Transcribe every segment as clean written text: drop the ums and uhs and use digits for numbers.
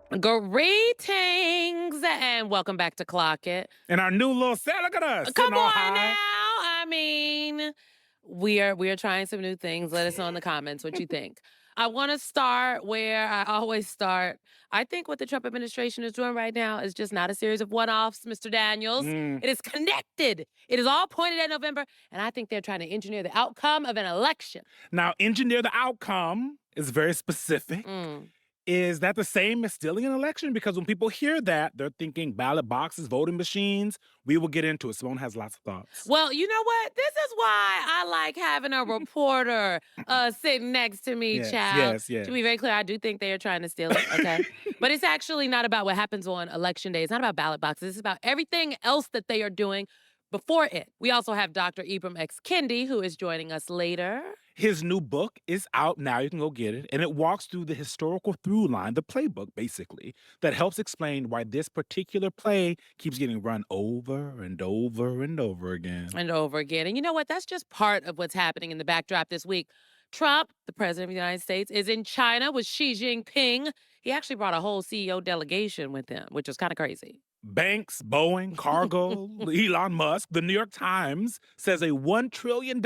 Greetings and welcome back to Clock It. And our new little set, look at us Come sitting all on high. now. We are trying some new things. Let us know in the comments what you think. I want to start where I always start. I think what the Trump administration is doing right now is just not a series of one-offs, Mr. Daniels. Mm. It is connected. It is all pointed at November, and I think they're trying to engineer the outcome of an election. Now, engineer the outcome is very specific. Mm. Is that the same as stealing an election? Because when people hear that, they're thinking ballot boxes, voting machines. We will get into it. Simone has lots of thoughts. Well, you know what? This is why I like having a reporter sitting next to me, Yes, child. yes, To yes. be very clear, I do think they are trying to steal it, okay? But it's actually not about what happens on election day. It's not about ballot boxes. It's about everything else that they are doing before it. We also have Dr. Ibram X. Kendi, who is joining us later. His new book is out now. You can go get it. And it walks through the historical through line, the playbook, basically, that helps explain why this particular play keeps getting run over and over and over again. And over again. And you know what? That's just part of what's happening in the backdrop this week. Trump, the president of the United States, is in China with Xi Jinping. He actually brought a whole CEO delegation with him, which was kind of crazy. Banks, Boeing, Cargo, Elon Musk, the New York Times says a $1 trillion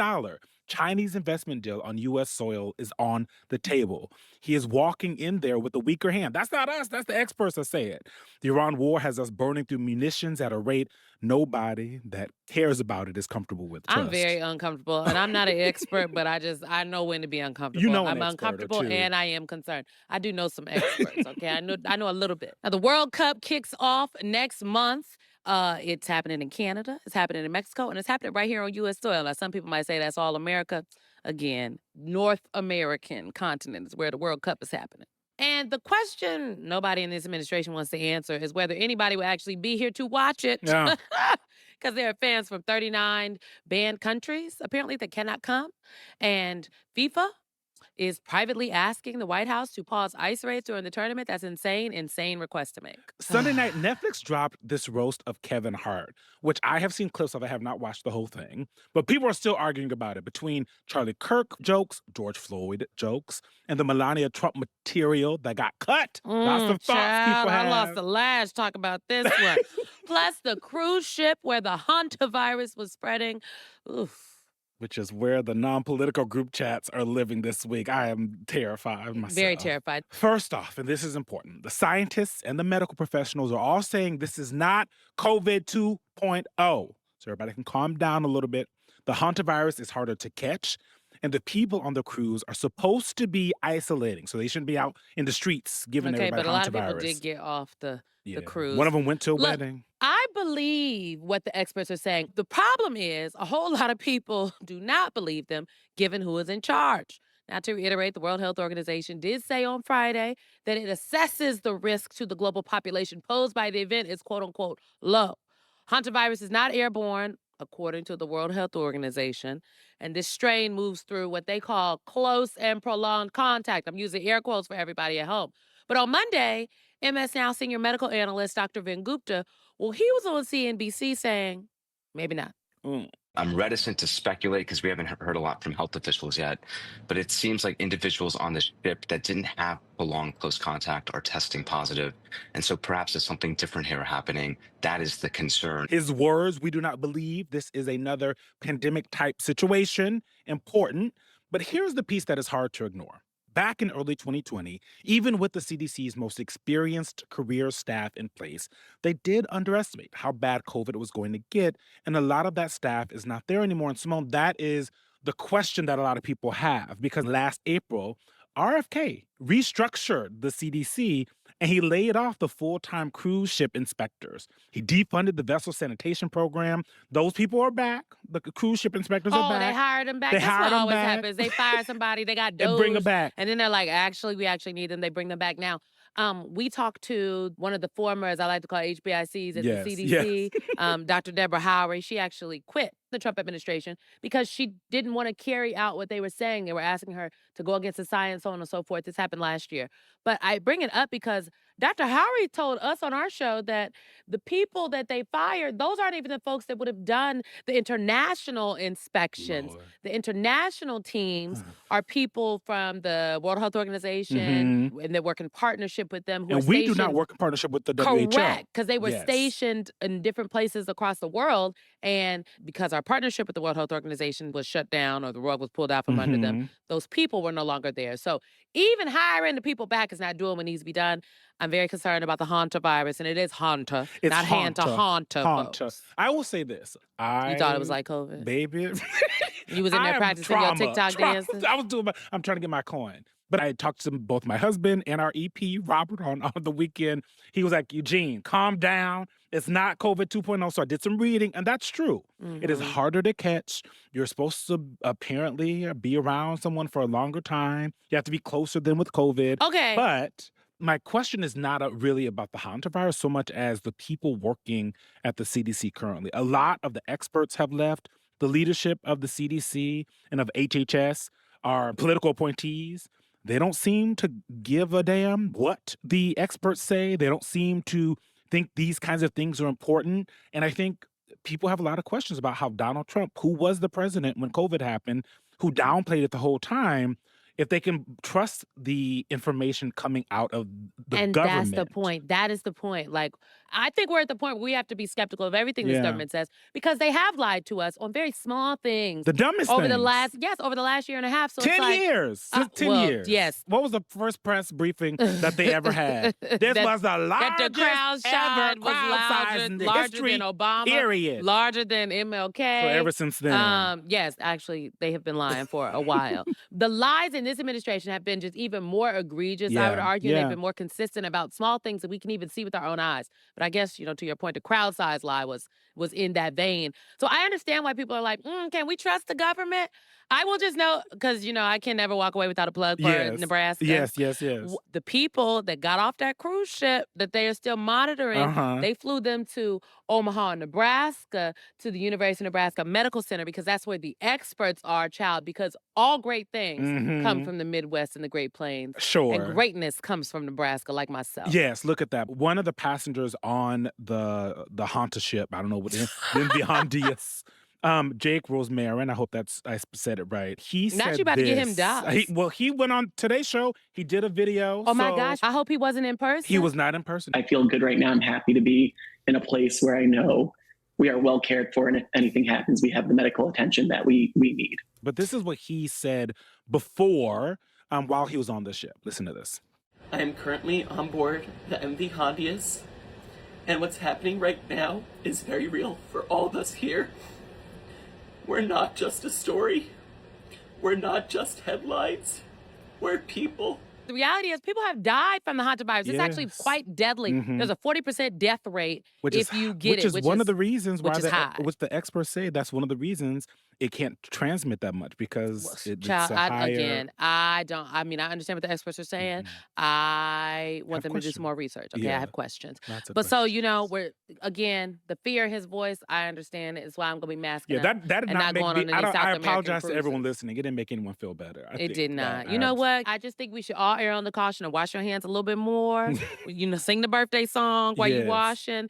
Chinese investment deal on U.S. soil is on the table. He is walking in there with a weaker hand. That's not us. That's the experts that say it. The Iran war has us burning through munitions at a rate nobody that cares about it is comfortable with. I'm Trust. very uncomfortable, and I'm not an expert, but I know when to be uncomfortable. You know an I'm expert or uncomfortable two. and I am concerned. I do know some experts, okay? I know a little bit. Now the World Cup kicks off next month. It's happening in Canada, it's happening in Mexico, and it's happening right here on US soil. Now some people might say that's all America. Again, North American continent is where the World Cup is happening. And the question nobody in this administration wants to answer is whether anybody will actually be here to watch it. Yeah. Because there are fans from 39 banned countries, apparently, that cannot come. And FIFA is privately asking the White House to pause ice raids during the tournament. That's insane request to make. Sunday night, Netflix dropped this roast of Kevin Hart, which I have seen clips of. I have not watched the whole thing, but people are still arguing about it between Charlie Kirk jokes, George Floyd jokes, and the Melania Trump material that got cut. Lots of thoughts Child, people I lost have. the lash talk about this one. Plus the cruise ship where the hantavirus was spreading. Oof. Which is where the non-political group chats are living this week. I am terrified myself. Very terrified. First off, and this is important, the scientists and the medical professionals are all saying this is not COVID 2.0. So everybody can calm down a little bit. The hantavirus is harder to catch, and the people on the cruise are supposed to be isolating. So they shouldn't be out in the streets giving Okay, everybody but a lot of people hantavirus. did get off the Yeah. cruise. One of them went to a Look, wedding. I believe what the experts are saying. The problem is a whole lot of people do not believe them, given who is in charge. Now, to reiterate, the World Health Organization did say on Friday that it assesses the risk to the global population posed by the event is quote unquote low. Hantavirus is not airborne, according to the World Health Organization. And this strain moves through what they call close and prolonged contact. I'm using air quotes for everybody at home. But on Monday, MS Now senior medical analyst Dr. Vin Gupta, well, he was on CNBC saying, maybe not. I'm reticent to speculate because we haven't heard a lot from health officials yet, but it seems like individuals on the ship that didn't have prolonged close contact are testing positive. And so perhaps there's something different here happening. That is the concern. His words, we do not believe this is another pandemic type situation. Important. But here's the piece that is hard to ignore. Back in early 2020, even with the CDC's most experienced career staff in place, they did underestimate how bad COVID was going to get. And a lot of that staff is not there anymore. And Simone, that is the question that a lot of people have because last April, RFK restructured the CDC and he laid off the full-time cruise ship inspectors. He defunded the vessel sanitation program. Those people are back. The cruise ship inspectors are Oh, back. they hired them back. They That's hired what them always back. happens. They fire somebody, they got And bring them dozed, back. and then they're like, actually, we actually need them. They bring them back. Now, we talked to one of the former, as I like to call HBICs at Yes, the CDC, yes. Dr. Deborah Howery. She actually quit the Trump administration because she didn't want to carry out what they were saying. They were asking her to go against the science, so on and so forth. This happened last year. But I bring it up because Dr. Howery told us on our show that the people that they fired, those aren't even the folks that would have done the international inspections. Lord. The international teams are people from the World Health Organization, Mhm. and they work in partnership with them who are And we do not stationed. work in partnership with the WHO. Correct, because they were Yes. stationed in different places across the world, and because our partnership with the World Health Organization was shut down or the rug was pulled out from under them, Mhm. those people were no longer there. So even hiring the people back is not doing what needs to be done. I'm very concerned about the Hanta virus, and it is Hanta, It's not Hanta, Hanta. Hanta, Hanta. folks. I will say this. You thought it was I like COVID? baby, You was in I there am practicing your TikTok trauma. dances? I was doing I'm trying to get my coin. But I talked to both my husband and our EP, Robert, on the weekend. He was like, Eugene, calm down. It's not COVID 2.0. So I did some reading, and that's true. It is Mhm. harder to catch. You're supposed to apparently be around someone for a longer time. You have to be closer than with COVID. Okay. But my question is not really about the hantavirus so much as the people working at the CDC currently. A lot of the experts have left. The leadership of the CDC and of HHS are political appointees. They don't seem to give a damn what the experts say. They don't seem to think these kinds of things are important. And I think people have a lot of questions about how Donald Trump, who was the president when COVID happened, who downplayed it the whole time, if they can trust the information coming out of the And that's the government. point. That is the point. Like, I think we're at the point where we have to be skeptical of everything this Yeah. government says because they have lied to us on very small things The dumbest over the things. last year and a half. So 10 it's like, years. Since 10 well, years. yes. What was the first press briefing that they ever had? This That- was the that the largest crowd ever shot was crowd size in the larger history, than Obama, period. larger than MLK. So ever since then. Yes, actually, they have been lying for a while. The lies in this administration have been just even more egregious, I would Yeah, argue. yeah. They've been more consistent about small things that we can even see with our own eyes. But I guess, to your point, the crowd size lie was in that vein. So I understand why people are like, can we trust the government? I will just know, because, I can never walk away without a plug for Yes. Nebraska. Yes. The people that got off that cruise ship that they are still monitoring, Uh-huh. they flew them to Omaha, Nebraska, to the University of Nebraska Medical Center, because that's where the experts are, child, because all great things come Mhm. from the Midwest and the Great Plains. Sure. And greatness comes from Nebraska, like myself. Yes, look at that. One of the passengers on the Honda ship, I don't know what the Hondias, Jake Rosemarin, I hope I said it right. He Not said you about to get him this. doxxed. He went on Today's show. He did a video. Oh my so gosh, I hope he wasn't in person. He was not in person. I feel good right now. I'm happy to be in a place where I know we are well cared for, and if anything happens, we have the medical attention that we need. But this is what he said before, while he was on the ship. Listen to this. I am currently on board the MV Hondias, and what's happening right now is very real for all of us here. We're not just a story. We're not just headlines. We're people. The reality is people have died from the hantavirus. It's actually Yes. quite deadly. Mhm. There's a 40% death rate Which if is, you get which it. is one of the reasons why which is high. which the experts say that's one of the reasons it can't transmit that much because it's Child, a higher. I understand what the experts are saying. Mhm. I want Have them to do questions. some more research. Okay, Yeah. I have questions. Lots of But so, questions. we're, again, the fear in his voice, I understand it. It's why I'm going to be masking Yeah, up. that did and not not make going me. on any South I American apologize to everyone cruises. listening. It didn't make anyone feel better. I It think did that not. You know I've- what? I just think we should all err on the caution and wash your hands a little bit more. Sing the birthday song while you're Yes. washing.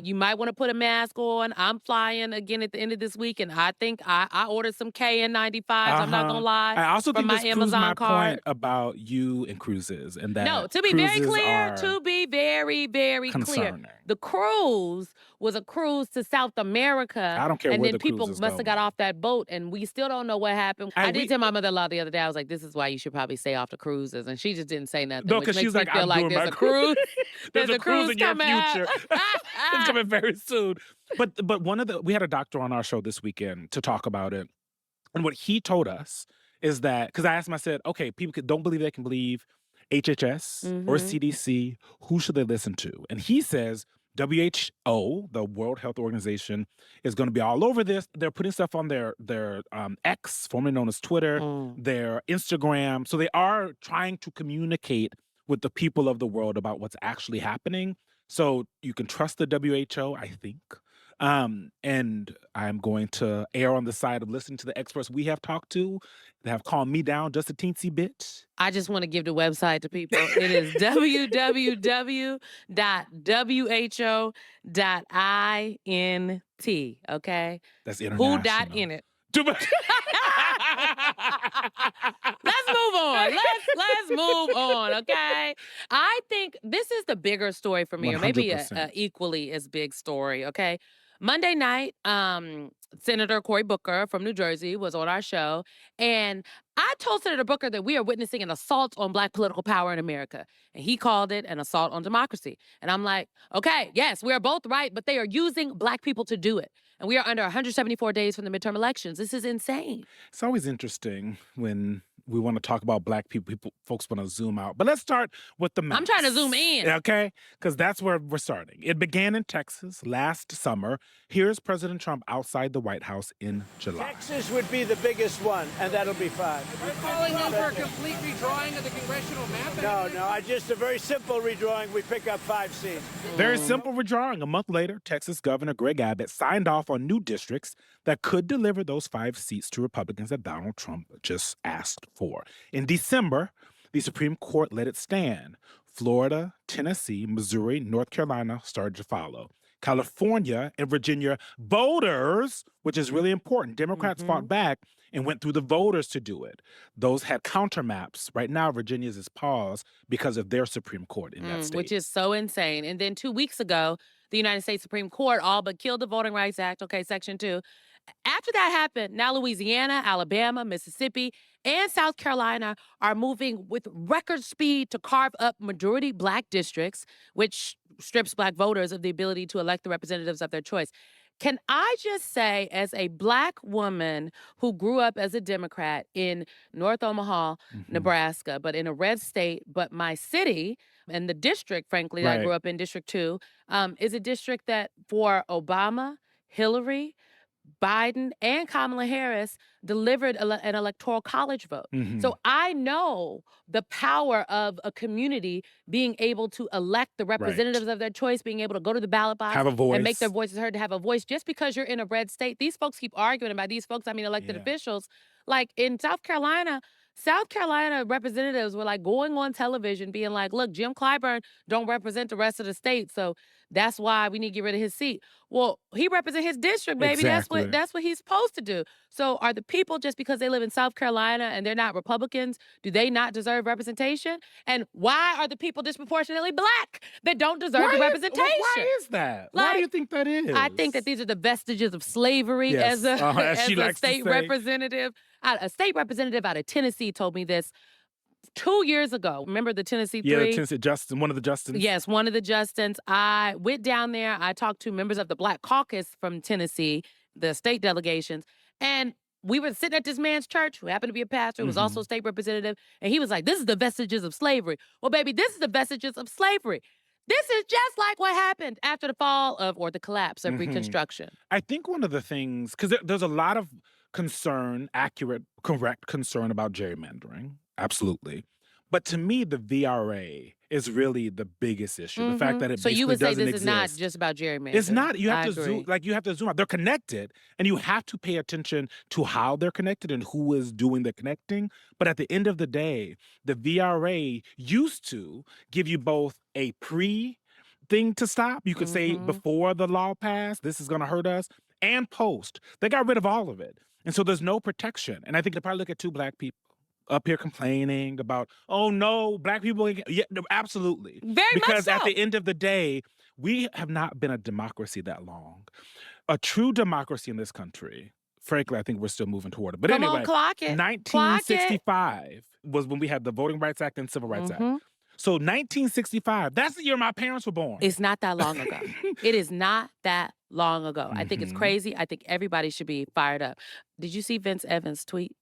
You might want to put a mask on. I'm flying again at the end of this week, and I think I ordered some KN95s. I'm not gonna lie. I also from think my this proves Amazon my card. point about you and cruises, and that No, to be very cruises clear, are to be very, very clear, concerning. the cruise was a cruise to South America. I don't care and where then the cruise people is must have going. got off that boat, and we still don't know what happened. And I did we- tell my mother-in-law the other day, I was like, this is why you should probably stay off the cruises. And she just didn't say nothing. No, which because makes she's me like, feel I'm like doing there's my a cruise. There's a cruise in your coming up. future. It's coming very soon. But we had a doctor on our show this weekend to talk about it, and what he told us is that, because I asked him, I said, okay, people don't believe they can believe HHS or Mhm. CDC. Who should they listen to? And he says WHO, the World Health Organization, is going to be all over this. They're putting stuff on their X, formerly known as Twitter, their Instagram. So they are trying to communicate with the people of the world about what's actually happening. So you can trust the WHO, I think. And I'm going to err on the side of listening to the experts we have talked to that have calmed me down just a teensy bit. I just want to give the website to people. It is www.who.int, okay? That's Who dot international. in it. Let's move on. Let's move on, okay? I think this is the bigger story for me, or maybe a 100%. equally as big story, okay? Monday night, Senator Cory Booker from New Jersey was on our show, and I told Senator Booker that we are witnessing an assault on Black political power in America, and he called it an assault on democracy. And I'm like, okay, yes, we are both right, but they are using Black people to do it. And we are under 174 days from the midterm elections. This is insane. It's always interesting when we want to talk about Black people, folks want to zoom out. But let's start with the mess. I'm trying to zoom in. Okay? Because that's where we're starting. It began in Texas last summer. Here's President Trump outside the White House in July. Texas would be the biggest one, and that'll be fine. Are you calling in for a complete redrawing of the congressional map? Just a very simple redrawing. We pick up 5 seats. Very simple redrawing. A month later, Texas Governor Greg Abbott signed off on new districts that could deliver those 5 seats to Republicans that Donald Trump just asked for. In December, the Supreme Court let it stand. Florida, Tennessee, Missouri, North Carolina started to follow. California and Virginia voters, which is really important, Democrats fought back and went through the voters to do it. Those had counter maps. Right now, Virginia's is paused because of their Supreme Court in that state. Which is so insane. And then 2 weeks ago, the United States Supreme Court all but killed the Voting Rights Act, okay, Section 2. After that happened, now Louisiana, Alabama, Mississippi, and South Carolina are moving with record speed to carve up majority Black districts, which strips Black voters of the ability to elect the representatives of their choice. Can I just say, as a Black woman who grew up as a Democrat in North Omaha, Nebraska, but in a red state, but my city and the district, frankly, that I grew up in, District 2, is a district that for Obama, Hillary, Biden, and Kamala Harris delivered an electoral college vote. So I know the power of a community being able to elect the representatives of their choice, being able to go to the ballot box Have a voice. and make their voices heard, to have a voice. Just because you're in a red state, these folks keep arguing about these folks, I mean elected officials. Like in South Carolina representatives were like going on television being like, look, Jim Clyburn don't represent the rest of the state, so that's why we need to get rid of his seat. Well, he represents his district, baby. Exactly. That's what he's supposed to do. So are the people, just because they live in South Carolina and they're not Republicans, do they not deserve representation? And why are the people disproportionately Black that don't deserve the representation? Why is that? Why do you think that is? I think that these are the vestiges of slavery. Yes. As As she a likes to state say. representative. A state representative out of Tennessee told me this 2 years ago. Remember the Tennessee Yeah, Three? Tennessee Justin, one of the Justins. Yes, one of the Justins. I went down there. I talked to members of the Black Caucus from Tennessee, the state delegations, and we were sitting at this man's church, who happened to be a pastor, who was also a state representative, and he was like, this is the vestiges of slavery. Well, baby, this is the vestiges of slavery. This is just like what happened after the fall of, or the collapse of Reconstruction. I think one of the things, because there's a lot of concern, accurate, correct concern about gerrymandering. Absolutely. But to me, the VRA is really the biggest issue. The fact that it So you basically would say doesn't this is not exist. just about gerrymandering. It's not. You have I to agree. zoom. Like you have to zoom out. They're connected, and you have to pay attention to how they're connected and who is doing the connecting. But at the end of the day, the VRA used to give you both a pre thing to stop. You could say before the law passed, this is going to hurt us, and post. They got rid of all of it, and so there's no protection. And I think they probably look at 2 Black people up here complaining about, oh no, Black people. Yeah, no, absolutely. Very much Because at so. the end of the day, we have not been a democracy that long. A true democracy in this country, frankly, I think we're still moving toward it. But Come anyway, on, clock it. 1965 was when we had the Voting Rights Act and Civil Rights Act. So 1965, that's the year my parents were born. It's not that long ago. It is not that long ago. I think it's crazy. I think everybody should be fired up. Did you see Vince Evans' tweet?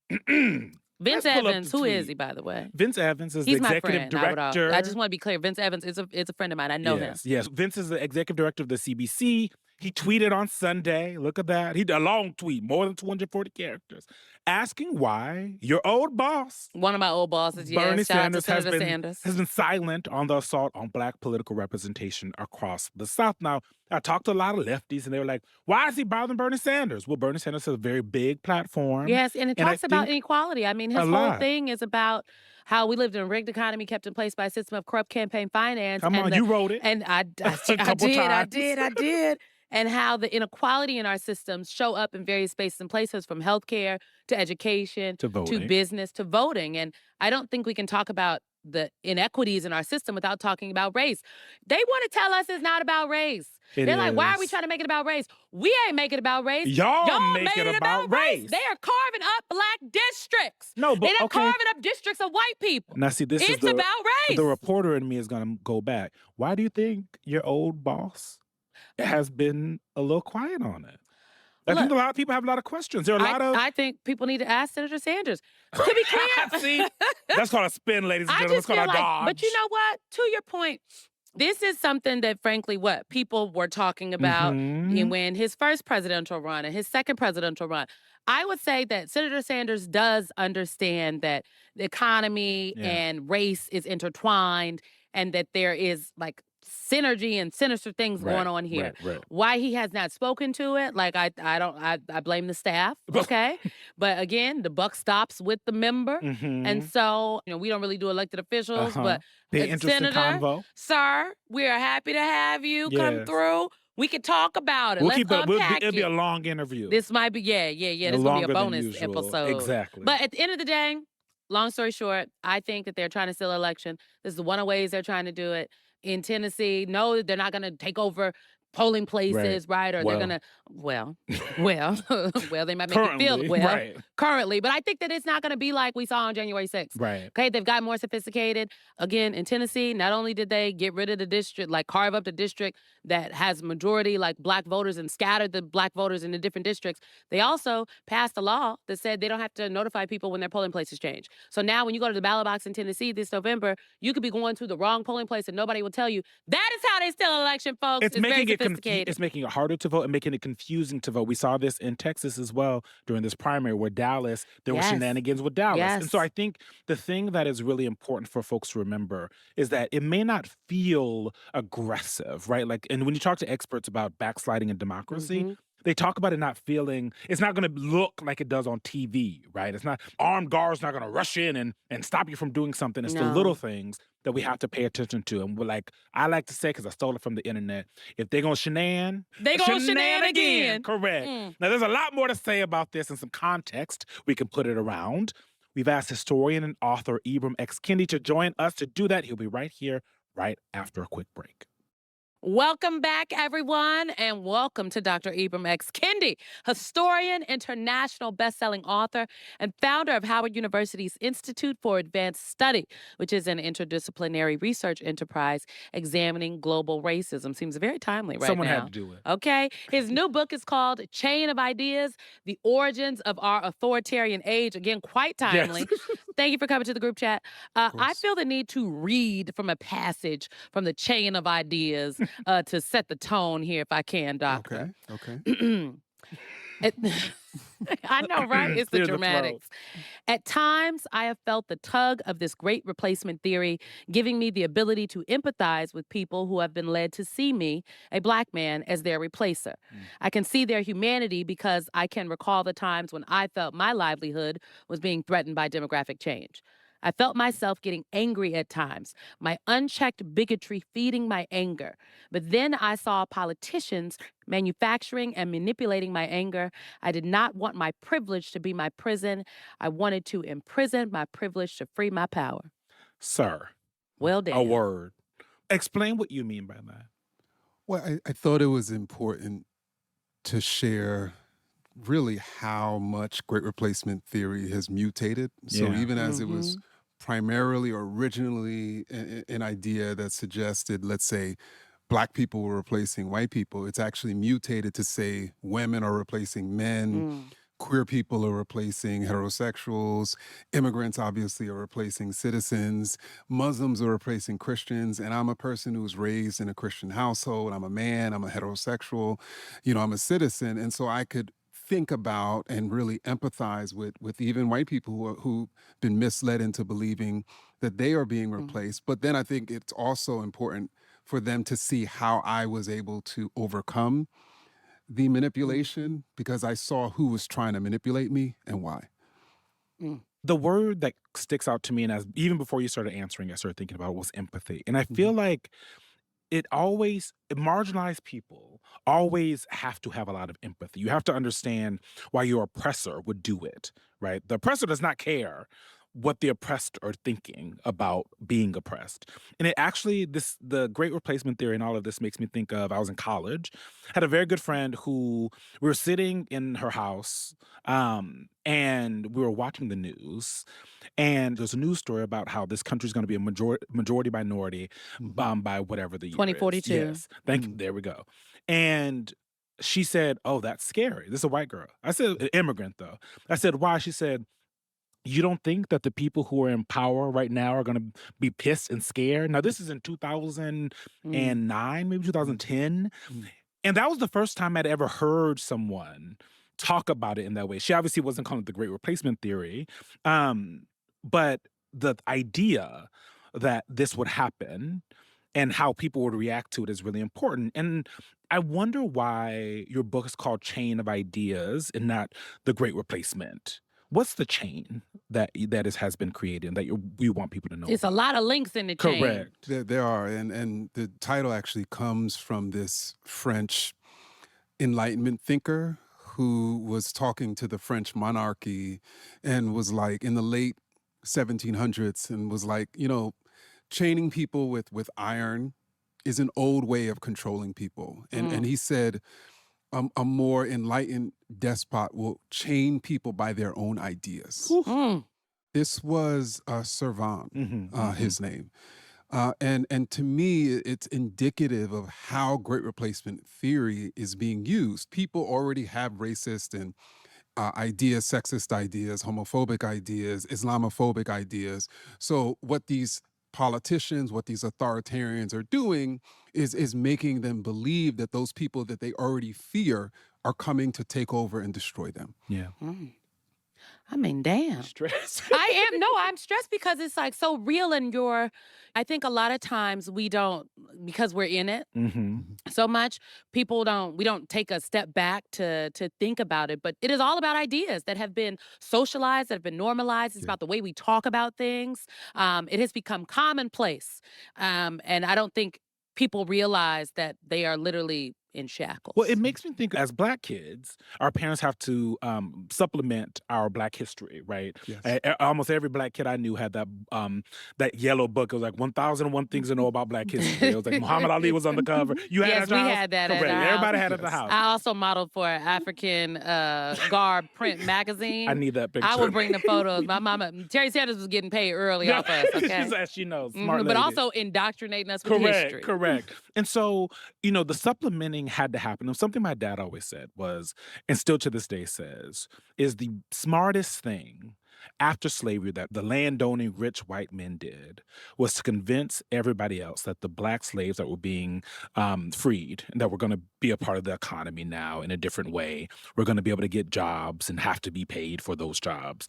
Vince Let's pull up Evans, the who is tweet. he, by the way? Vince Evans is He's the my executive friend. director. I just want to be clear. Vince Evans is a friend of mine. I know him. Yes. Vince is the executive director of the CBC. He tweeted on Sunday, look at that. He did a long tweet, more than 240 characters, asking why your old boss, One of my old bosses, yes. Bernie Shout out to Sanders, Senator Sanders. has been silent on the assault on Black political representation across the South. Now, I talked to a lot of lefties, and they were like, why is he bothering Bernie Sanders? Well, Bernie Sanders has a very big platform. Yes, and it And I talks about think inequality. I mean, his a whole lot. thing is about how we lived in a rigged economy kept in place by a system of corrupt campaign finance. Come on, you wrote it And I a couple times. did. And how the inequality in our systems show up in various spaces and places, from healthcare to education to to voting. business to voting. And I don't think we can talk about the inequities in our system without talking about race. They want to tell us it's not about race. It They're like, why are we is. trying to make it about race? We ain't making it about race. Y'all make it about race. They are carving up Black districts. No, but They're not okay. carving up districts of white people. Now, see, this is It's about race. the reporter in me is going to go back. Why do you think your old boss has been a little quiet on it? I think a lot of people have a lot of questions. There are a lot of... I think people need to ask Senator Sanders. To be clear, See, that's called a spin, ladies and I gentlemen. just That's feel called a like, dodge. but you know what? To your point, this is something that, frankly, what people were talking about Mhm. when his first presidential run and his second presidential run. I would say that Senator Sanders does understand that the economy Yeah. and race is intertwined, and that there is like synergy and sinister things going on here. Right. Why he has not spoken to it, like I blame the staff, okay? But again, the buck stops with the member. Mhm. And so, we don't really do elected officials, Uh-huh. but The interesting Senator, convo. sir, we are happy to have you come Yes. through. We can talk about it. We'll Let's keep it. unpack It'll be a it. long interview. This might be, yeah. This will be Longer a than bonus usual. episode. Exactly. But at the end of the day, long story short, I think that they're trying to steal an election. This is one of the ways they're trying to do it. In Tennessee, no, they're not going to take over polling places, right? Or they're Well. going to, well, they might make it feel Currently, well right. currently. But I think that it's not going to be like we saw on January 6th. Right. Okay, they've got more sophisticated. Again, in Tennessee, not only did they get rid of the district, like carve up the district that has majority like Black voters and scattered the Black voters in the different districts, they also passed a law that said they don't have to notify people when their polling places change. So now when you go to the ballot box in Tennessee this November, you could be going to the wrong polling place and nobody will tell you. That is how they steal an election, folks. It's very making it sophisticated. it's making it harder to vote and making it confusing to vote. We saw this in Texas as well during this primary where Dallas, there were Yes. shenanigans with Dallas. And so Yes. I think the thing that is really important for folks to remember is that it may not feel aggressive, right? Like, and when you talk to experts about backsliding in democracy, Mhm. they talk about it not feeling, it's not going to look like it does on TV, right? It's not, armed guards not going to rush in and stop you from doing something. It's the No. little things that we have to pay attention to. And we're like, I like to say, because I stole it from the internet, if they're going to They gonna shenan again. Correct. Mm. Now, there's a lot more to say about this and some context we can put it around. We've asked historian and author Ibram X. Kendi to join us to do that. He'll be right here, right after a quick break. Welcome back, everyone, and welcome to Dr. Ibram X. Kendi, historian, international best-selling author, and founder of Howard University's Institute for Advanced Study, which is an interdisciplinary research enterprise examining global racism. Seems very timely right Someone now. had to do it. Okay. His new book is called Chain of Ideas, The Origins of Our Authoritarian Age. Again, quite timely. Thank you for coming to the group chat. I course. feel the need to read from a passage from the Chain of Ideas to set the tone here, if I can, Doctor. Okay. It- I know, right? It's the Clear the throat. dramatics. At times, I have felt the tug of this great replacement theory, giving me the ability to empathize with people who have been led to see me, a Black man, as their replacer. I can see their humanity because I can recall the times when I felt my livelihood was being threatened by demographic change. I felt myself getting angry at times, my unchecked bigotry feeding my anger. But then I saw politicians manufacturing and manipulating my anger. I did not want my privilege to be my prison. I wanted to imprison my privilege to free my power. Sir, Well, damn. a word. Explain what you mean by that. Well, I thought it was important to share really how much great replacement theory has mutated. So Yeah. even as it was primarily or originally an idea that suggested, let's say, Black people were replacing white people, it's actually mutated to say women are replacing men. queer people are replacing heterosexuals, immigrants obviously are replacing citizens, Muslims are replacing Christians, and I'm a person who was raised in a Christian household. I'm a man, I'm a heterosexual, I'm a citizen, and so I could think about and really empathize with even white people who've been misled into believing that they are being replaced. But then I think it's also important for them to see how I was able to overcome the manipulation because I saw who was trying to manipulate me and why. The word that sticks out to me, and as even before you started answering, I started thinking about was empathy. And I feel like marginalized people always have to have a lot of empathy. You have to understand why your oppressor would do it, right? The oppressor does not care what the oppressed are thinking about being oppressed. And it actually, the great replacement theory and all of this makes me think of, I was in college, had a very good friend who we were sitting in her house, and we were watching the news, and there's a news story about how this country is going to be a majority minority by whatever the year is. 2042. Yes. Thank you. There we go. And she said, "Oh, that's scary." This is a white girl. I said, an immigrant though. I said, "Why?" She said, "You don't think that the people who are in power right now are going to be pissed and scared?" Now, this is in 2009, maybe 2010. And that was the first time I'd ever heard someone talk about it in that way. She obviously wasn't calling it the great replacement theory. But the idea that this would happen and how people would react to it is really important. And I wonder why your book is called Chain of Ideas and not The Great Replacement. What's the chain that has been created and that you want people to know It's a about? lot of links in the chain. Correct. There are, and the title actually comes from this French Enlightenment thinker who was talking to the French monarchy and was like in the late 1700s and was like, chaining people with iron is an old way of controlling people. And he said, a more enlightened despot will chain people by their own ideas. This was Servan, his name. And to me, it's indicative of how great replacement theory is being used. People already have racist and ideas, sexist ideas, homophobic ideas, Islamophobic ideas. So what these politicians, what these authoritarians are doing is making them believe that those people that they already fear are coming to take over and destroy them. Yeah. I mean, damn. Stress. I'm stressed because it's like so real in I think a lot of times we don't, because we're in it so much, we don't take a step back to think about it. But it is all about ideas that have been socialized, that have been normalized. It's about the way we talk about things. It has become commonplace. And I don't think people realize that they are literally in shackles. Well, it makes me think as Black kids, our parents have to supplement our Black history, right? Yes. Almost every Black kid I knew had that yellow book. It was like 1001 Things to Know About Black History. It was like Muhammad Ali was on the cover. You had Yes, at your we house? had that at Correct. our Everybody house. had it at the house. I also modeled for an African garb print magazine. I need that picture. I will bring the photos. My mama, Terry Sanders was getting paid early off us, okay? She knows. Smart But lady. also indoctrinating us with history. Correct. And so, the supplementing had to happen. And something my dad always said was, and still to this day says, is the smartest thing after slavery that the landowning rich white men did was to convince everybody else that the Black slaves that were being freed and that were going to be a part of the economy now in a different way, were going to be able to get jobs and have to be paid for those jobs,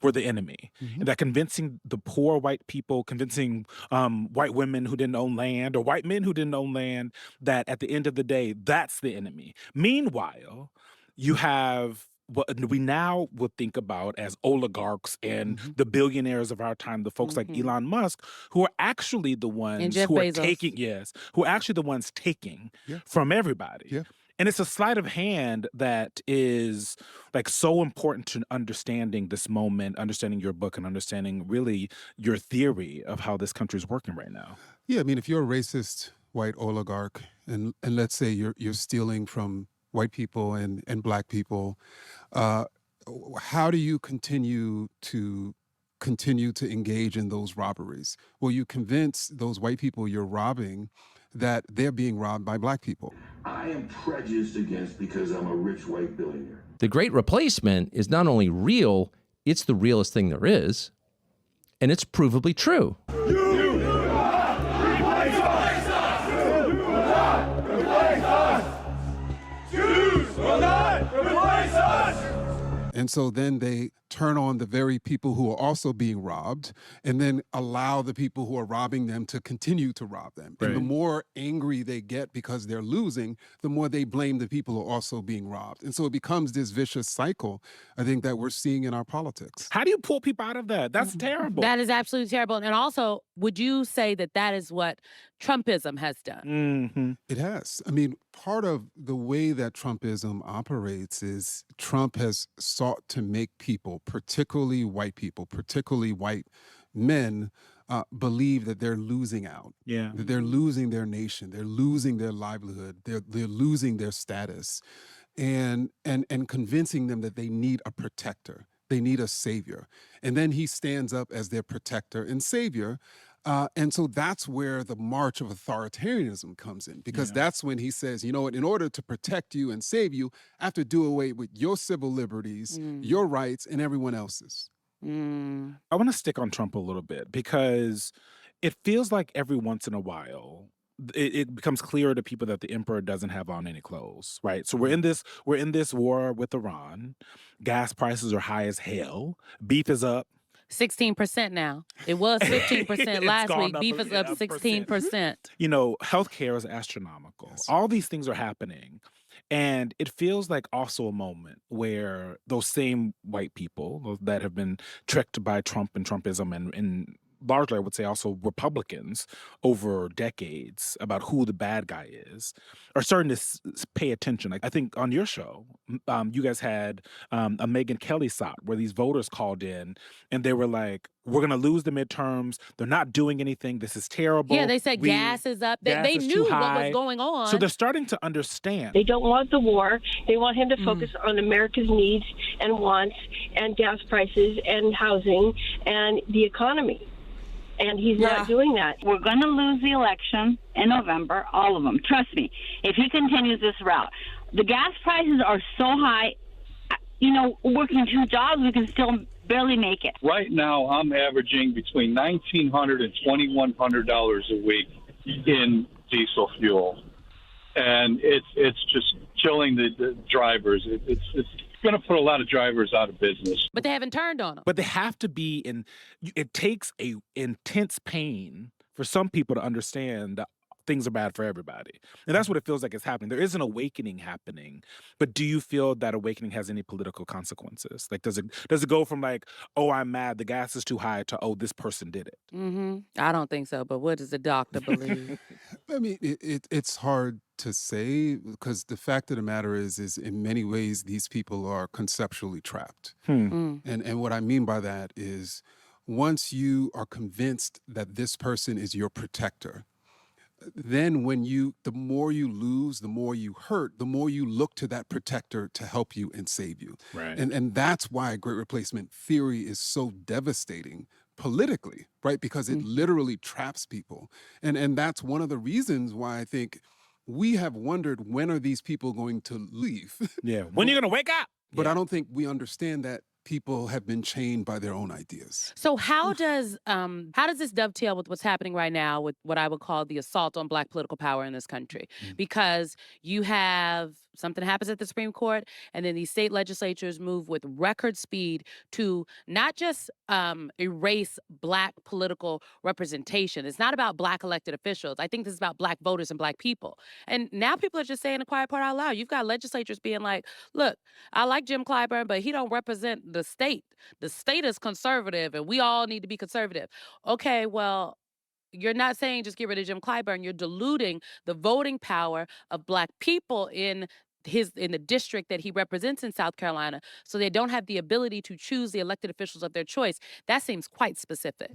were the enemy. And that convincing the poor white people, convincing white women who didn't own land or white men who didn't own land, that at the end of the day, that's the enemy. Meanwhile, you have what we now would think about as oligarchs and the billionaires of our time, the folks like Elon Musk, who are actually the ones Jeff who are Bezos. who are actually the ones taking from everybody. Yeah. And it's a sleight of hand that is like so important to understanding this moment, understanding your book, and understanding really your theory of how this country is working right now. Yeah, I mean, if you're a racist white oligarch and let's say you're stealing from white people and Black people, how do you continue to engage in those robberies? Will you convince those white people you're robbing that they're being robbed by Black people? I am prejudiced against because I'm a rich white billionaire. The Great Replacement is not only real, it's the realest thing there is, and it's provably true. And so then they turn on the very people who are also being robbed and then allow the people who are robbing them to continue to rob them. Right. And the more angry they get because they're losing, the more they blame the people who are also being robbed. And so it becomes this vicious cycle, I think, that we're seeing in our politics. How do you pull people out of that? That's terrible. That is absolutely terrible. And also, would you say that that is what Trumpism has done? Mm-hmm. It has. I mean, part of the way that Trumpism operates is Trump has sought to make people, particularly white men, believe that they're losing out, Yeah. that they're losing their nation, they're losing their livelihood, they're losing their status, and convincing them that they need a protector, they need a savior. And then he stands up as their protector and savior. And so that's where the march of authoritarianism comes in, because that's when he says, you know what, in order to protect you and save you, I have to do away with your civil liberties, your rights, and everyone else's. I want to stick on Trump a little bit because it feels like every once in a while it becomes clearer to people that the emperor doesn't have on any clothes, right? So we're in this war with Iran. Gas prices are high as hell. Beef is up. 16% now. It was 15% It's last gone week. up Beef is up 16%. You know, healthcare is astronomical. Yes. All these things are happening. And it feels like also a moment where those same white people that have been tricked by Trump and Trumpism and largely, I would say, also Republicans over decades about who the bad guy is, are starting to pay attention. Like, I think on your show, you guys had a Megyn Kelly SOT where these voters called in and they were like, we're going to lose the midterms. They're not doing anything. This is terrible. Yeah, they said gas is up. They is knew too what high. was going on. So they're starting to understand. They don't want the war. They want him to focus on America's needs and wants and gas prices and housing and the economy. And he's not doing that. We're going to lose the election in November, all of them. Trust me, if he continues this route. The gas prices are so high, you know, working 2 jobs, we can still barely make it. Right now, I'm averaging between $1,900 and $2,100 a week in diesel fuel. And it's just killing the drivers. It's going to put a lot of drivers out of business. But they haven't turned on them. But they have to be it takes a intense pain for some people to understand that things are bad for everybody. And that's what it feels like is happening. There is an awakening happening, but do you feel that awakening has any political consequences? Like, does it go from like, oh, I'm mad, the gas is too high, to, oh, this person did it? I don't think so, but what does the doctor believe? I mean, it's hard to say, because the fact of the matter is in many ways, these people are conceptually trapped. And what I mean by that is, once you are convinced that this person is your protector, then the more you lose, the more you hurt, the more you look to that protector to help you and save you. Right. And that's why great replacement theory is so devastating politically, right? Because it literally traps people. And that's one of the reasons why I think we have wondered, when are these people going to leave? Yeah. When are you going to wake up? But I don't think we understand that people have been chained by their own ideas. So how does this dovetail with what's happening right now with what I would call the assault on Black political power in this country? Because you have something happens at the Supreme Court, and then these state legislatures move with record speed to not just erase Black political representation. It's not about Black elected officials. I think this is about Black voters and Black people. And now people are just saying the quiet part out loud. You've got legislatures being like, look, I like Jim Clyburn, but he don't represent the state. The state is conservative, and we all need to be conservative. Okay, well, you're not saying just get rid of Jim Clyburn. You're diluting the voting power of Black people in the district that he represents in South Carolina, so they don't have the ability to choose the elected officials of their choice. That seems quite specific.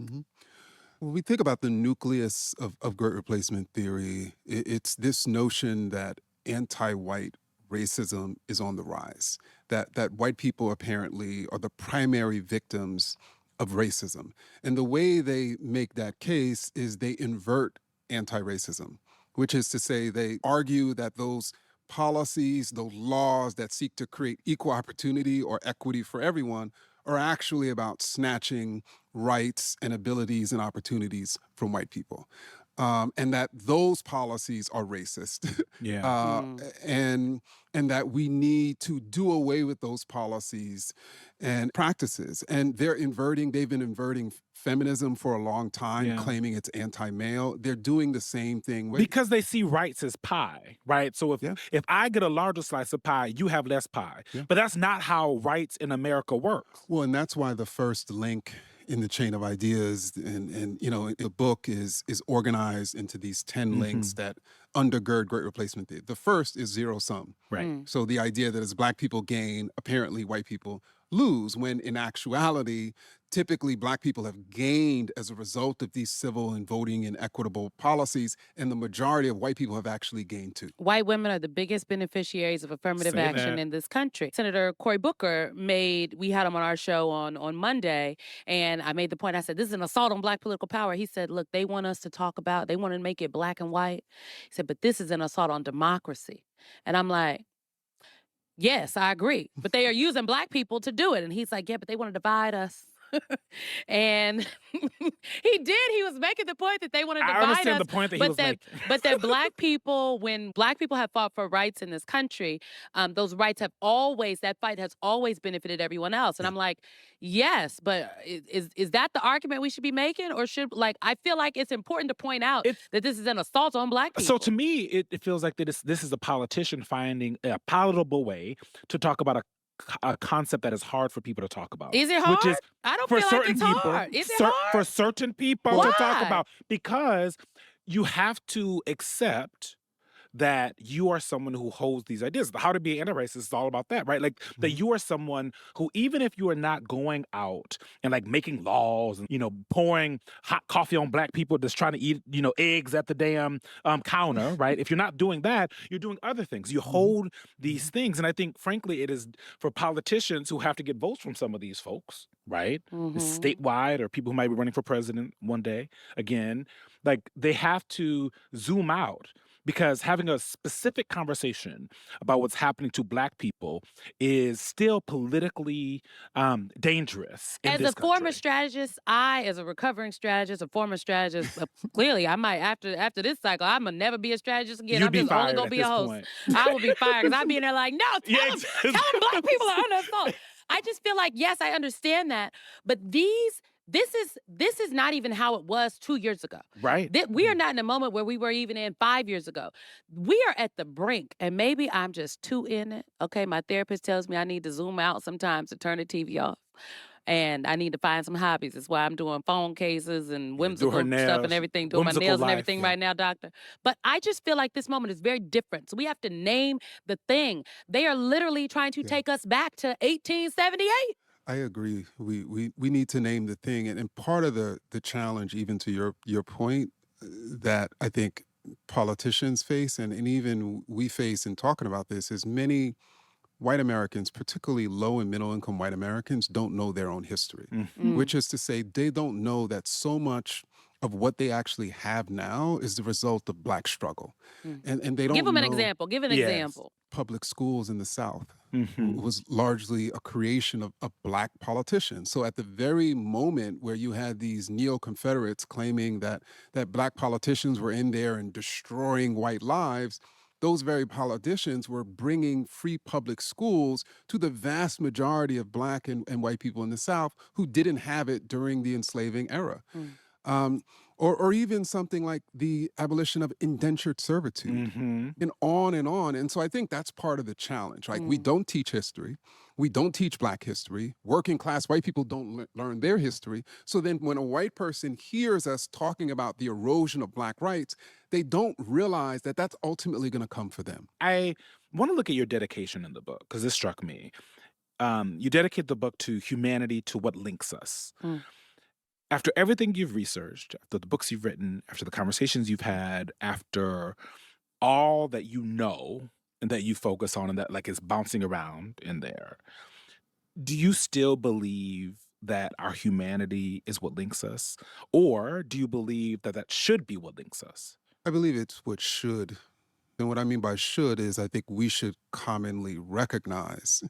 When we think about the nucleus of great replacement theory, it's this notion that anti-white racism is on the rise, that white people apparently are the primary victims of racism. And the way they make that case is they invert anti-racism, which is to say they argue that those policies, those laws that seek to create equal opportunity or equity for everyone are actually about snatching rights and abilities and opportunities from white people. And that those policies are racist. Yeah. And that we need to do away with those policies and practices. And they've been inverting feminism for a long time, Yeah. claiming it's anti-male. They're doing the same thing with Because they see rights as pie, right? So Yeah. if I get a larger slice of pie, you have less pie. Yeah. But that's not how rights in America works. Well, and that's why the first link in the chain of ideas and the book is organized into these 10 links that undergird Great Replacement Theory. The first is zero sum. Right. So the idea that as Black people gain, apparently white people lose, when in actuality, typically Black people have gained as a result of these civil and voting and equitable policies, and the majority of white people have actually gained too. White women are the biggest beneficiaries of affirmative Say action that. in this country. Senator Cory Booker we had him on our show on Monday, and I made the point, I said, this is an assault on Black political power. He said, look, they want us to talk about, they want to make it black and white. He said, but this is an assault on democracy. And I'm like, yes, I agree. But they are using Black people to do it. And he's like, yeah, but they want to divide us. And he did. He was making the point that they want to divide I understand us. the point that he but was that, making. but that Black people, when Black people have fought for rights in this country, those rights have always, that fight has always benefited everyone else. And I'm like, yes, but is that the argument we should be making? Or I feel like it's important to point out that this is an assault on Black people. So to me, it feels like this is a politician finding a palatable way to talk about a concept that is hard for people to talk about. Is it hard? Which is I don't for feel like certain it's people, hard. Is it hard? for certain people to talk Why? about, because you have to accept that you are someone who holds these ideas. How to be an anti-racist is all about that, right? Like that you are someone who, even if you are not going out and like making laws and, pouring hot coffee on Black people just trying to eat, eggs at the damn counter, right? If you're not doing that, you're doing other things. You hold these things. And I think, frankly, it is for politicians who have to get votes from some of these folks, right? Statewide, or people who might be running for president one day, again, like they have to zoom out. Because having a specific conversation about what's happening to Black people is still politically dangerous in As this a former country. strategist, as a recovering strategist, a former strategist, clearly I might, after this cycle, I'm going to never be a strategist again. You'd I'm be just only fired going at to be a this host. point. I will be fired because I'll be in there like, no, Yeah, tell them Black people are under assault. I just feel like, yes, I understand that, but this is not even how it was 2 years ago. Right. We are not in a moment where we were even in 5 years ago. We are at the brink, and maybe I'm just too in it. Okay, my therapist tells me I need to zoom out sometimes to turn the TV off. And I need to find some hobbies. That's why I'm doing phone cases and whimsical her stuff nails, and everything, doing my whimsical nails and life, everything yeah. right now, doctor. But I just feel like this moment is very different. So we have to name the thing. They are literally trying to take us back to 1878. I agree. We need to name the thing, and part of the challenge, even to your point, that I think politicians face, and even we face in talking about this, is many white Americans, particularly low and middle income white Americans, don't know their own history, which is to say they don't know that so much of what they actually have now is the result of Black struggle, and they don't Give them an know example. Give an Yes. example. public schools in the South. Was largely a creation of Black politicians. So at the very moment where you had these neo-Confederates claiming that Black politicians were in there and destroying white lives, those very politicians were bringing free public schools to the vast majority of Black and white people in the South who didn't have it during the enslaving era. Or even something like the abolition of indentured servitude, and on and on. And so I think that's part of the challenge. Like we don't teach history. We don't teach Black history. Working class white people don't learn their history. So then when a white person hears us talking about the erosion of Black rights, they don't realize that that's ultimately going to come for them. I want to look at your dedication in the book, because this struck me. You dedicate the book to humanity, to what links us. After everything you've researched, after the books you've written, after the conversations you've had, after all that you know and that you focus on and that like is bouncing around in there, do you still believe that our humanity is what links us? Or do you believe that should be what links us? I believe it's what should And what I mean by should is I think we should commonly recognize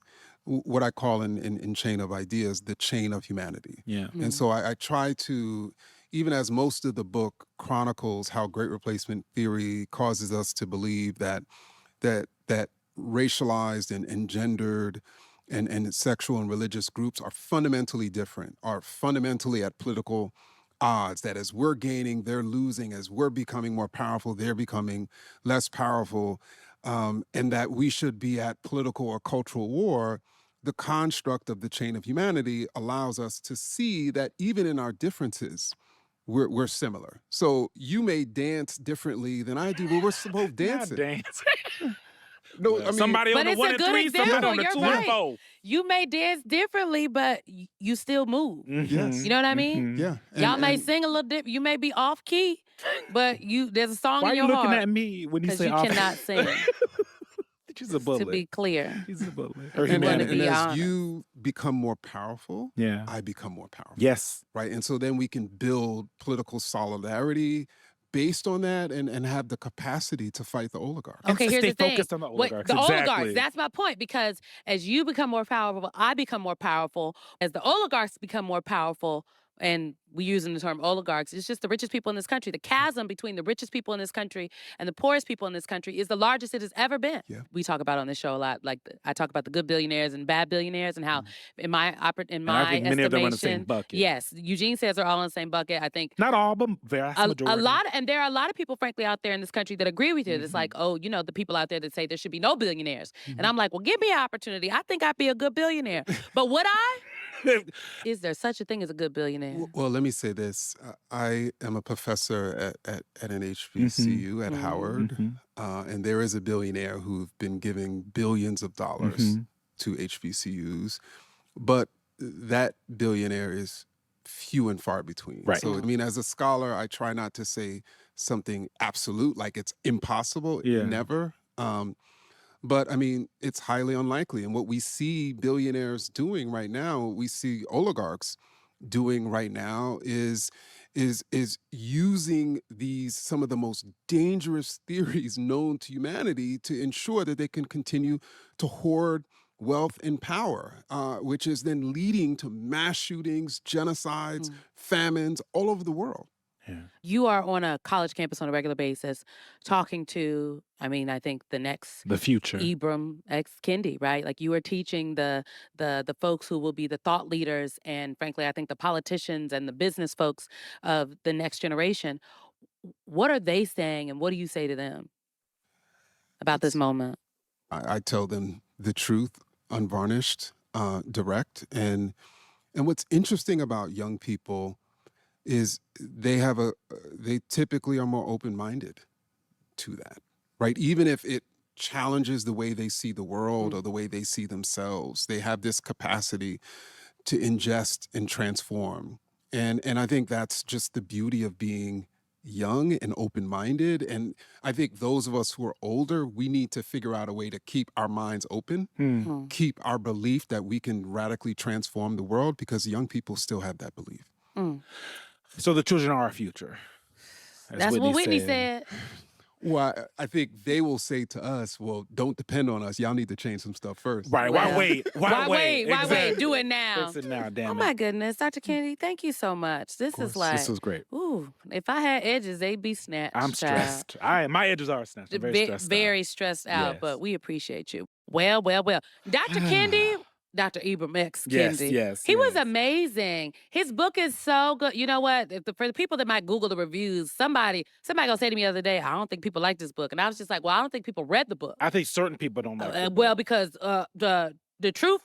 what I call in chain of ideas, the chain of humanity. Yeah. And so I try to, even as most of the book chronicles how great replacement theory causes us to believe that racialized and gendered and sexual and religious groups are fundamentally different, are fundamentally at political odds, that as we're gaining, they're losing, as we're becoming more powerful, they're becoming less powerful, and that we should be at political or cultural war. The construct of the chain of humanity allows us to see that even in our differences, we're similar. So you may dance differently than I do, but we're both dancing. Dance. No, Well, I mean, somebody on But the it's one a and good three, somebody example. on the You're 2 and right. 4. You may dance differently, but you still move. Yes. You know what I mean? Yeah. Y'all may sing a little different. You may be off key, but there's a song Why are in you your looking heart at me when you because say you off? cannot sing. She's a bullet. To be clear, She's a bullet. Her And, wanna humanity. be as honest. you become more powerful, Yeah. I become more powerful. Yes. Right. And so then we can build political solidarity based on that and have the capacity to fight the oligarchs. Okay, here's stay the thing. focused on the What- oligarchs. the Exactly. oligarchs, that's my point. Because as you become more powerful, I become more powerful. As the oligarchs become more powerful, and we using the term oligarchs, it's just the richest people in this country. The chasm between the richest people in this country and the poorest people in this country is the largest it has ever been. Yeah. We talk about on this show a lot. Like I talk about the good billionaires and bad billionaires, and how in my And I think many of them are in the same estimation, bucket. yes, Eugene says they're all in the same bucket. I think Not all, but vast a majority. lot, and there are a lot of people, frankly, out there in this country that agree with you. It's Mm-hmm. like, oh, the people out there that say there should be no billionaires. And I'm like, well, give me an opportunity. I think I'd be a good billionaire. But would I? Is there such a thing as a good billionaire? Well, let me say this. I am a professor at an HBCU at Howard, and there is a billionaire who've been giving billions of dollars to HBCUs, but that billionaire is few and far between. Right. So, I mean, as a scholar, I try not to say something absolute, like it's impossible, Yeah. never. But I mean, it's highly unlikely. And what we see billionaires doing right now, what we see oligarchs doing right now is using some of the most dangerous theories known to humanity to ensure that they can continue to hoard wealth and power, which is then leading to mass shootings, genocides, famines all over the world. You are on a college campus on a regular basis talking to, I think the next The future. Ibram X. Kendi, right? Like you are teaching the folks who will be the thought leaders and frankly, I think the politicians and the business folks of the next generation. What are they saying and what do you say to them about this moment? I tell them the truth, unvarnished, direct. And what's interesting about young people is they typically are more open-minded to that, right? Even if it challenges the way they see the world or the way they see themselves, they have this capacity to ingest and transform. And I think that's just the beauty of being young and open-minded. And I think those of us who are older, we need to figure out a way to keep our minds open, keep our belief that we can radically transform the world, because young people still have that belief. So the children are our future. as That's what Whitney said. Well, I think they will say to us, well, don't depend on us. Y'all need to change some stuff first. Right. Well, Why wait? Why wait? Exactly. Do it now. Fix it now, damn Oh it. my goodness, Dr. Kennedy, thank you so much. This is like, This was great. ooh, if I had edges, they'd be snatched. I'm child. stressed. My edges are snatched. I'm very stressed. Very stressed out, Yes. but we appreciate you. Well. Dr. Kendi, Dr. Ibram X. Yes, Kendi. yes, He was yes. amazing. His book is so good. You know what? For the people that might Google the reviews, somebody gonna say to me the other day, I don't think people like this book. And I was just like, well, I don't think people read the book. I think certain people don't like it. Well, because the truth,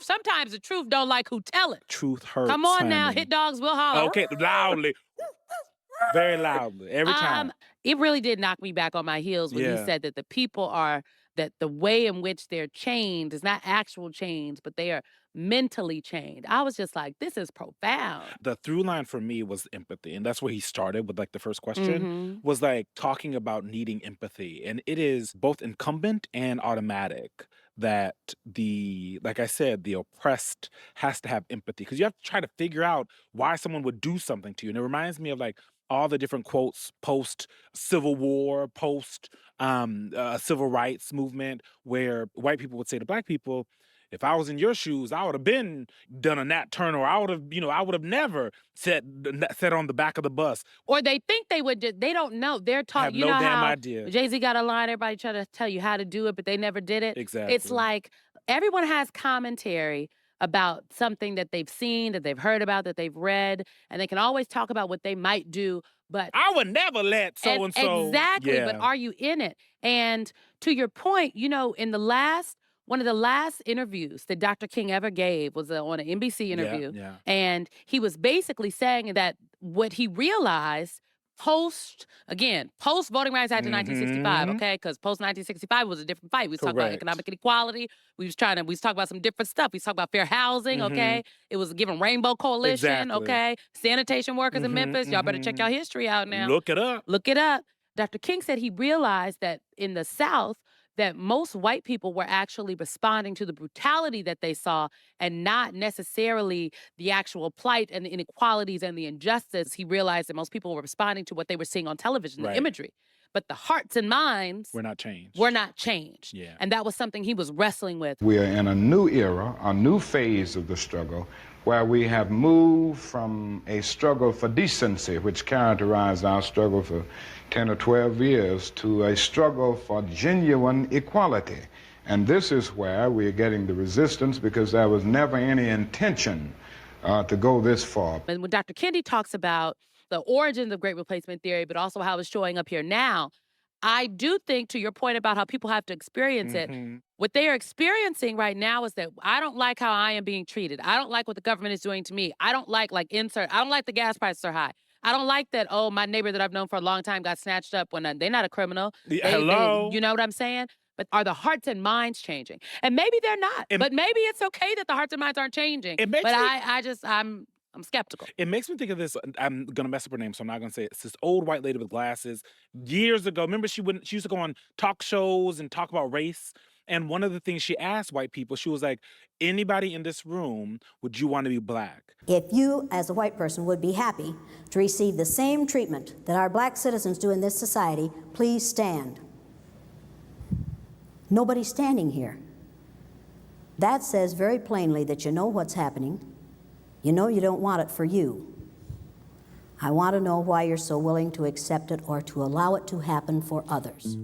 sometimes the truth don't like who tell it. Truth hurts. Come on now, honey. hit dogs will holler. Okay, loudly. Very loudly. Every time. It really did knock me back on my heels when he Yeah. said that the people are, that the way in which they're chained is not actual chains, but they are mentally chained. I was just like, this is profound. The through line for me was empathy. And that's where he started with like the first question Mhm. was like talking about needing empathy. And it is both incumbent and automatic that like I said, the oppressed has to have empathy because you have to try to figure out why someone would do something to you. And it reminds me of like all the different quotes post Civil War, post civil rights movement, where white people would say to black people, if I was in your shoes, I would have been done a Nat Turner, or I would have, I would have never sat on the back of the bus. Or they think they would. They don't know. They're taught. Have You no know damn how idea. Jay-Z got a line. Everybody try to tell you how to do it, but they never did it. Exactly. It's like everyone has commentary about something that they've seen, that they've heard about, that they've read, and they can always talk about what they might do. But I would never let so and so. Exactly. But are you in it? And to your point, in one of the last interviews that Dr. King ever gave was on an NBC interview. Yeah. And he was basically saying that what he realized post Voting Rights Act of 1965, okay? Because post 1965 was a different fight. We was talking about Correct. economic inequality. We was talking about some different stuff. We was talking about fair housing, okay? It was given Rainbow Coalition, Exactly. okay? Sanitation workers in Memphis. Y'all better check your history out now. Look it up. Look it up. Dr. King said he realized that in the South, that most white people were actually responding to the brutality that they saw and not necessarily the actual plight and the inequalities and the injustice. He realized that most people were responding to what they were seeing on television, the Right. imagery. But the hearts and minds We're not changed. were not changed. Yeah. And that was something he was wrestling with. We are in a new era, a new phase of the struggle, where we have moved from a struggle for decency, which characterized our struggle for 10 or 12 years, to a struggle for genuine equality. And this is where we're getting the resistance, because there was never any intention to go this far. And when Dr. Kendi talks about the origins of Great Replacement Theory, but also how it's showing up here now, I do think, to your point about how people have to experience it, what they are experiencing right now is that I don't like how I am being treated. I don't like what the government is doing to me. I don't like I don't like the gas prices are high. I don't like that, my neighbor that I've known for a long time got snatched up when they're not a criminal. Hello? You know what I'm saying? But are the hearts and minds changing? And maybe they're not. But maybe it's okay that the hearts and minds aren't changing. It makes But I'm skeptical. It makes me think of this. I'm gonna mess up her name, so I'm not gonna say it. It's this old white lady with glasses. Years ago, remember she used to go on talk shows and talk about race. And one of the things she asked white people, she was like, "Anybody in this room, would you want to be black?" If you, as a white person, would be happy to receive the same treatment that our black citizens do in this society, please stand. Nobody's standing here. That says very plainly that you know what's happening. You know you don't want it for you. I want to know why you're so willing to accept it or to allow it to happen for others.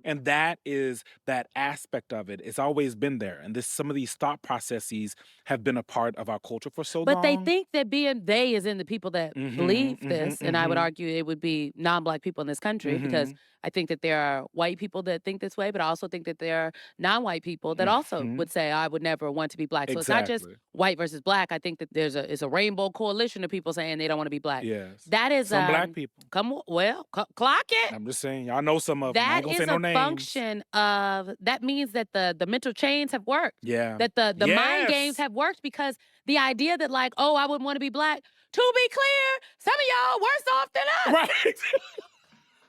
And that is that aspect of it. It's always been there. And some of these thought processes have been a part of our culture for so long. But they think that being they is in the people that believe this. And I would argue it would be non-black people in this country, because I think that there are white people that think this way, but I also think that there are non-white people that also would say, I would never want to be black. So it's not just white versus black. I think that it's a rainbow coalition of people saying they don't want to be black. Yes. That is some black people. Clock it. I'm just saying, y'all know some of them. I That ain't gonna is say no a names. function of, that means that the mental chains have worked. Yeah. That the mind Yes. games have worked, because the idea that I wouldn't want to be black, to be clear, some of y'all worse off than us. Right.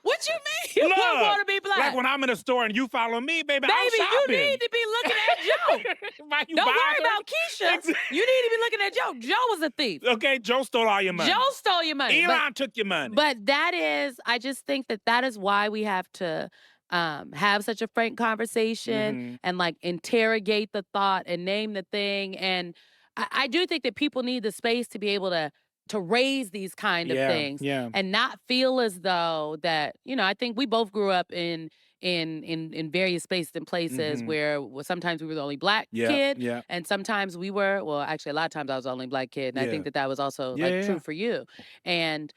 What you mean you Look, wouldn't want to be black? Like when I'm in a store and you follow me, baby, I'm Baby, you shopping. need to be looking at Joe. Why you Don't worry bothered? about Keisha. You need to be looking at Joe. Joe was a thief. Okay, Joe stole all your money. Joe stole your money. Elon took your money. But I just think that is why we have to have such a frank conversation and interrogate the thought and name the thing. And I do think that people need the space to be able to raise these kind of things and not feel as though that, I think we both grew up in various spaces and places where sometimes we were the only black kid and sometimes we were, actually a lot of times I was the only black kid, and I think that was also true for you. And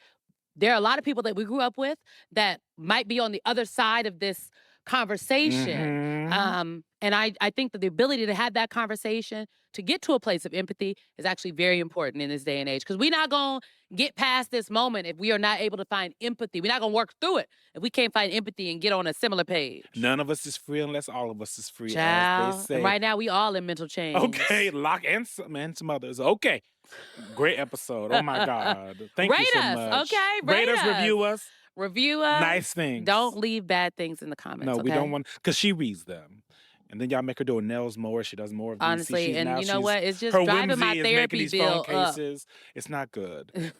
there are a lot of people that we grew up with that might be on the other side of this conversation. And I think that the ability to have that conversation, to get to a place of empathy, is actually very important in this day and age. Because we're not going to get past this moment if we are not able to find empathy. We're not going to work through it if we can't find empathy and get on a similar page. None of us is free unless all of us is free, Child, as they say. and right now we all in mental chains. Okay, Locke and some others. Okay. Great episode. Oh my God. Thank you Rate so us, much. okay? Rate us, review us. Review us. Nice things. Don't leave bad things in the comments. No, we okay? don't want, because she reads them. And then y'all make her do nails more. She does more of these. Honestly, and you know what? It's just her driving whimsy my is therapy making these phone bill up. cases. It's not good.